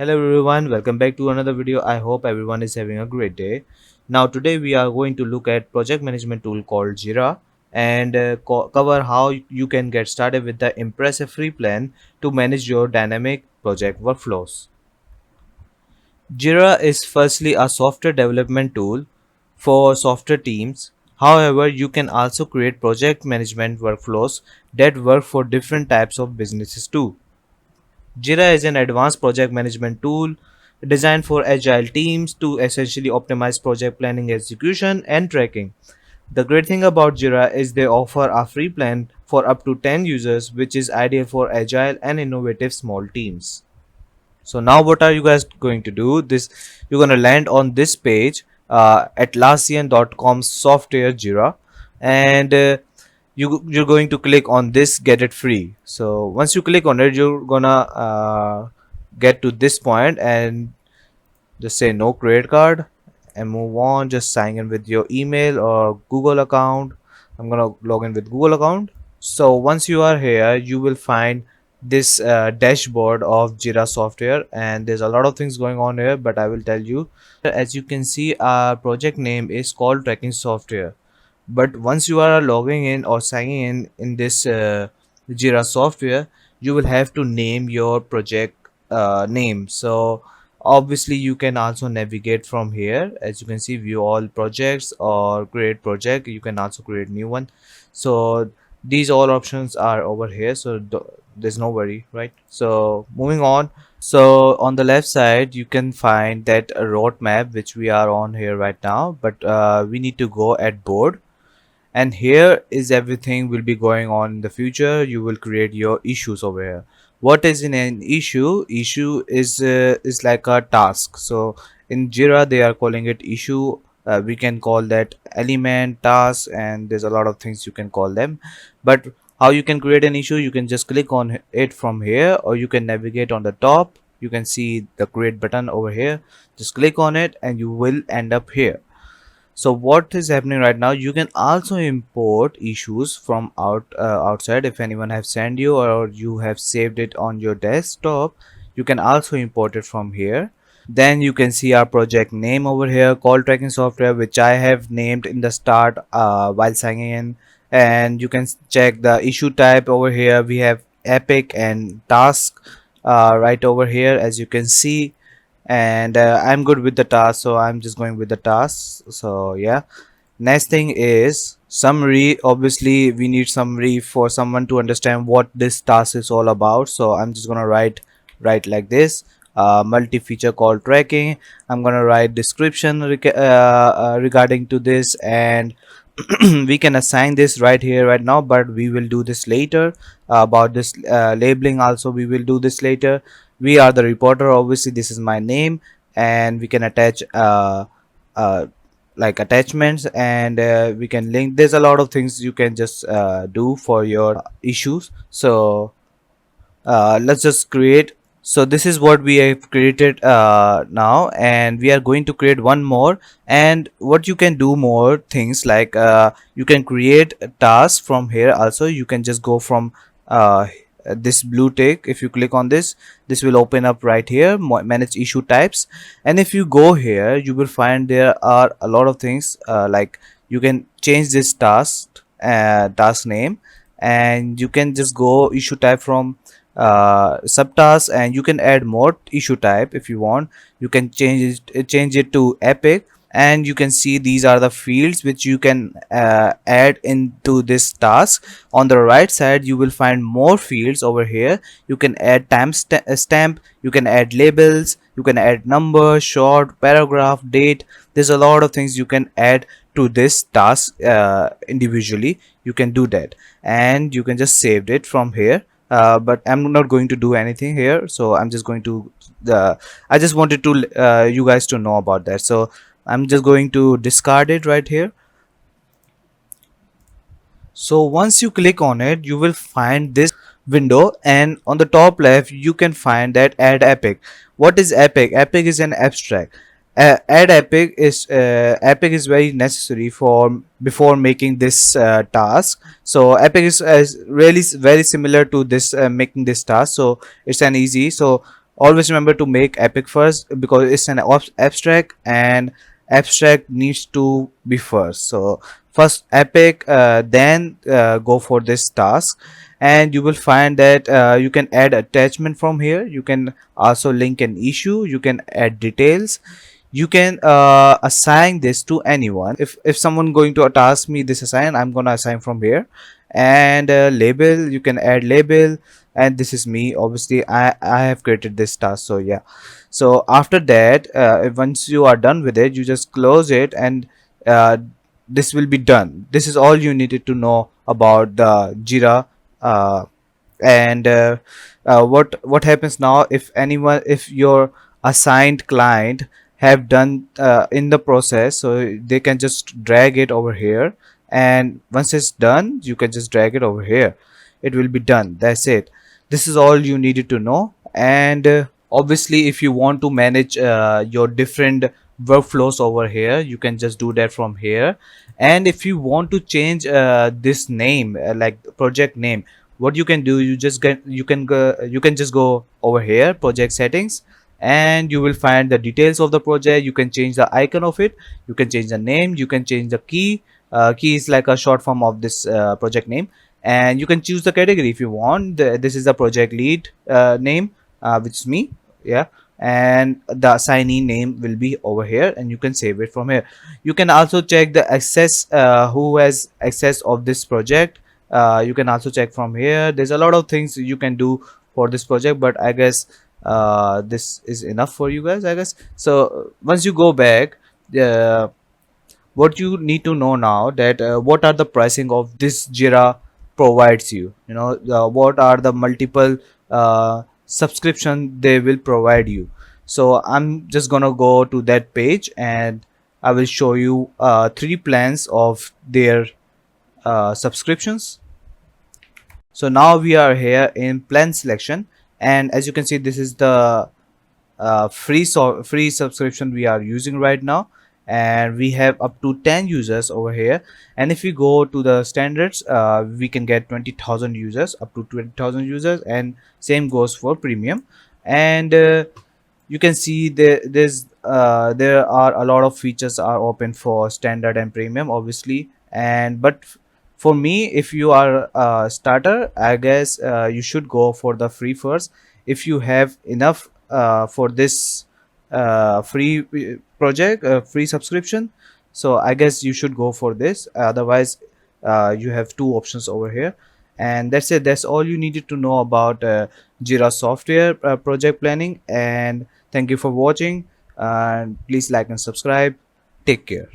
Hello everyone, welcome back to another video. I hope everyone is having a great day. Now today we are going to look at project management tool called Jira and cover how you can get started with the impressive free plan to manage your dynamic project workflows. Jira is firstly a software development tool for software teams. However, you can also create project management workflows that work for different types of businesses too. Jira is an advanced project management tool designed for agile teams to essentially optimize project planning, execution, and tracking. The great thing about Jira is they offer a free plan for up to 10 users, which is ideal for agile and innovative small teams. So now what are you guys going to do? You're going to land on this page, atlassian.com software Jira, and you're going to click on this get it free. So once you click on it, you're gonna get to this point and just say no credit card and move on. Just sign in with your email or Google account. I'm gonna log in with Google account. So once you are here, you will find this dashboard of Jira software, and there's a lot of things going on here, but I will tell you. As you can see, our project name is called tracking software, but once you are logging in or signing in this Jira software, you will have to name your project name. So obviously you can also navigate from here. As you can see, view all projects or create project, you can also create new one. So these all options are over here, so there's no worry, right? So moving on, so on the left side you can find that a roadmap which we are on here right now, but we need to go at board, and here is everything will be going on in the future. You will create your issues over here. What is in an issue is like a task. So in Jira they are calling it issue. We can call that element, task, and there's a lot of things you can call them. But how you can create an issue, you can just click on it from here, or you can navigate on the top. You can see the create button over here. Just click on it and you will end up here. So what is happening right now, you can also import issues from outside. If anyone have sent you or you have saved it on your desktop, you can also import it from here. Then you can see our project name over here, call tracking software, which I have named in the start while signing in. And you can check the issue type over here. We have epic and task right over here, as you can see. And I'm good with the task, so I'm just going with the task. So yeah, next thing is summary. Obviously we need summary for someone to understand what this task is all about, so I'm just gonna write like this, multi-feature call tracking. I'm gonna write description regarding to this, and we can assign this right here right now, but we will do this later. About this labeling also, we will do this later. We are the reporter, obviously this is my name, and we can attach uh, like attachments, and we can link. There's a lot of things you can just do for your issues. So let's just create. So this is what we have created now, and we are going to create one more. And what you can do more things, like you can create a task from here also. You can just go from this blue tick. If you click on this, this will open up right here, manage issue types. And if you go here, you will find there are a lot of things, like you can change this task name, and you can just go issue type from subtask, and you can add more issue type if you want. You can change it to epic, and you can see these are the fields which you can add into this task. On the right side you will find more fields over here. You can add stamp, you can add labels, you can add number, short, paragraph, date. There's a lot of things you can add to this task individually. You can do that, and you can just save it from here. But I'm not going to do anything here, so I'm just going to I just wanted to you guys to know about that, so I'm just going to discard it right here. So once you click on it, you will find this window, and on the top left you can find that add epic. What is epic? Epic is an abstract. Add epic is very necessary for before making this task. So epic is really very similar to this making this task, so it's an easy. So Always remember to make epic first, because it's an abstract, and abstract needs to be first. So first epic, then go for this task, and you will find that you can add attachment from here. You can also link an issue, you can add details, you can assign this to anyone. If someone going to task me this assign, I'm gonna assign from here. And label, you can add label, and this is me. Obviously I have created this task, so yeah. So after that, once you are done with it, you just close it, and uh, this will be done. This is all you needed to know about the Jira. Uh, and what happens now, if anyone, if your assigned client have done in the process, so they can just drag it over here, and once it's done, you can just drag it over here. It will be done. That's it. This is all you needed to know. And obviously, if you want to manage your different workflows over here, you can just do that from here. And if you want to change this name, like project name, what you can do, you can just go over here, project settings, and you will find the details of the project. You can change the icon of it, you can change the name, you can change the key. Key is like a short form of this project name. And you can choose the category if you want. This is the project lead name, which is me. Yeah. And the assignee name will be over here, and you can save it from here. You can also check the access, who has access of this project. You can also check from here. There's a lot of things you can do for this project, but I guess this is enough for you guys, I guess. So once you go back, uh, what you need to know now, that what are the pricing of this Jira provides you, what are the multiple subscription they will provide you. So I'm just gonna go to that page, and I will show you three plans of their subscriptions. So now we are here in plan selection, and as you can see, this is the free subscription we are using right now, and we have up to 10 users over here. And if we go to the standards, we can get 20,000 users, up to 20,000 users, and same goes for premium. And you can see there are a lot of features are open for standard and premium, obviously. And but for me, if you are a starter, I guess you should go for the free first. If you have enough for this free project, free subscription, so I guess you should go for this. Otherwise, you have two options over here. And that's it. That's all you needed to know about Jira software project planning. And thank you for watching, and please like and subscribe. Take care.